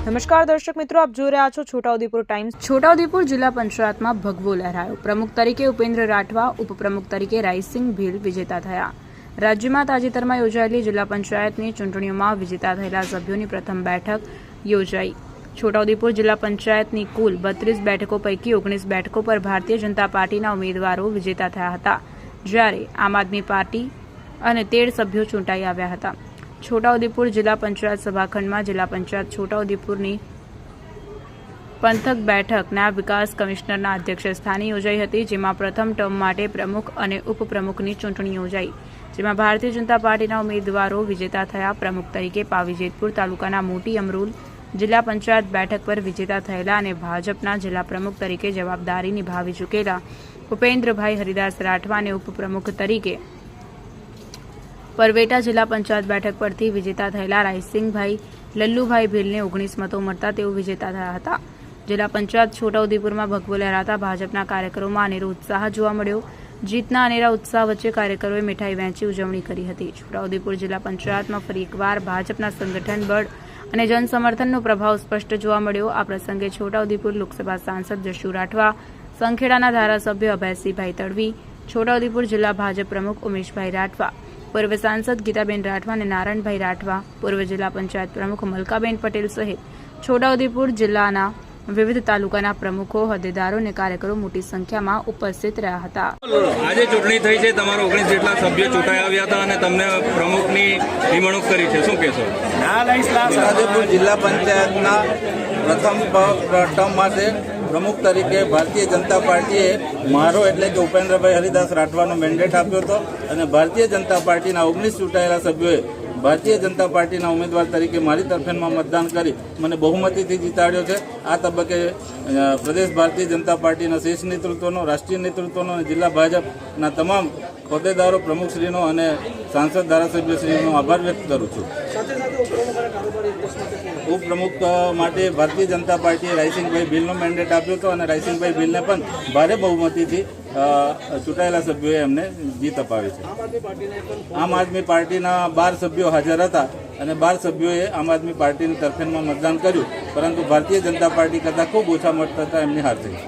નમસ્કાર દર્શક મિત્રો, આપ જોઈ રહ્યા છો છોટાઉદેપુર ટાઈમ્સ। છોટાઉદેપુર જિલ્લા પંચાયતમાં ભગવો લહેરાયો। પ્રમુખ તરીકે ઉપેન્દ્ર રાઠવા, ઉપપ્રમુખ તરીકે રાયસિંગ ભીલ વિજેતા થયા। રાજ્યમાં તાજેતરમાં યોજાયેલી જિલ્લા પંચાયતની ચૂંટણીઓમાં વિજેતા થયેલા સભ્યોની પ્રથમ બેઠક યોજાઈ। છોટાઉદેપુર જિલ્લા પંચાયતની કુલ 32 બેઠકો પૈકી 19 બેઠકો પર ભારતીય જનતા પાર્ટીના ઉમેદવારો વિજેતા થયા હતા, જ્યારે આમ આદમી પાર્ટી અને 13 સભ્યો ચૂંટાઈ આવ્યા હતા। છોટાઉદેપુર જિલ્લા પંચાયત સભાખંડમાં જિલ્લા પંચાયત છોટાઉદેપુરની પંથક બેઠક નાયબ વિકાસ કમિશનરના અધ્યક્ષસ્થાને યોજાઈ હતી, જેમાં પ્રથમ ટર્મ માટે પ્રમુખ અને ઉપપ્રમુખની ચૂંટણી યોજાઈ, જેમાં ભારતીય જનતા પાર્ટીના ઉમેદવારો વિજેતા થયા। પ્રમુખ તરીકે પાવીજેતપુર તાલુકાના મોટી અમરૂલ જિલ્લા પંચાયત બેઠક પર વિજેતા થયેલા અને ભાજપના જિલ્લા પ્રમુખ તરીકે જવાબદારી નિભાવી ચૂકેલા ઉપેન્દ્રભાઈ હરિદાસ રાઠવા અને ઉપપ્રમુખ તરીકે પરવેટા જિલ્લા પંચાયત બેઠક પરથી વિજેતા થયેલા રાયસિંગભાઈ લલ્લુભાઈ ભીલને 19 મતો મળતા તેઓ વિજેતા થયા હતા। જિલ્લા પંચાયત છોટાઉદેપુરમાં ભગવો લહેરાતા ભાજપના કાર્યકરોમાં અનેરો ઉત્સાહ જોવા મળ્યો। જીતના અનેરા ઉત્સાહ વચ્ચે કાર્યકરોએ મીઠાઈ વહેંચી ઉજવણી કરી હતી। છોટાઉદેપુર જિલ્લા પંચાયતમાં ફરી એકવાર ભાજપના સંગઠન બળ અને જનસમર્થનનો પ્રભાવ સ્પષ્ટ જોવા મળ્યો। આ પ્રસંગે છોટાઉદેપુર લોકસભા સાંસદ જશુ રાઠવા, સંખેડાના ધારાસભ્ય અભયસિંહભાઈ તડવી, છોટાઉદેપુર જિલ્લા ભાજપ પ્રમુખ ઉમેશભાઈ રાઠવા, પૂર્વ સાંસદ ગીતાબેન રાઠવા અને નારાયણભાઈ રાઠવા, પૂર્વ જિલ્લા પંચાયત પ્રમુખ મલકાબેન પટેલ સહિત છોટાઉદેપુર જિલ્લાના વિવિધ તાલુકાના પ્રમુખો, હોદ્દેદારો અને કાર્યકરો મોટી સંખ્યામાં ઉપસ્થિત રહ્યા હતા। આજે ચૂંટણી થઈ છે, તમારો 19 જેટલા સભ્યો ચૂંટાઈ આવ્યા હતા અને તમને પ્રમુખની નિમણૂક કરી છે, શું કહેશો? છોટાઉદેપુર જિલ્લા પંચાયતના પ્રથમ ટર્મ માટે પ્રમુખ તરીકે ભારતીય જનતા પાર્ટીએ મારો એટલે કે ઉપેન્દ્રભાઈ હરિદાસ રાઠવાનો મેન્ડેટ આપ્યો હતો અને ભારતીય જનતા પાર્ટીના 19 ચૂંટાયેલા સભ્યોએ ભારતીય જનતા પાર્ટીના ઉમેદવાર તરીકે મારી તરફેણમાં મતદાન કરી મને બહુમતીથી જીતાડ્યો છે। આ તબક્કે પ્રદેશ ભારતીય જનતા પાર્ટીના શીર્ષ નેતૃત્વનો, રાષ્ટ્રીય નેતૃત્વનો અને જિલ્લા ભાજપના તમામ હોદ્દેદારો, પ્રમુખશ્રીનો અને સાંસદ ધારાસભ્યશ્રીનો આભાર વ્યક્ત કરું છું। ઉપપ્રમુખ માટે ભારતીય જનતા પાર્ટીએ રાયસિંગભાઈ ભીલનો મેન્ડેટ આપ્યો હતો અને રાયસિંગભાઈ ભીલને પણ ભારે બહુમતીથી ચૂંટાયેલા સભ્યોએ એમને જીત અપાવી છે। આમ આદમી પાર્ટીના 12 સભ્યો હાજર હતા અને 12 સભ્યોએ આમ આદમી પાર્ટીની તરફેણમાં મતદાન કર્યું, પરંતુ ભારતીય જનતા પાર્ટી કરતાં ખૂબ ઓછા મત થતાં એમની હાર થઈ।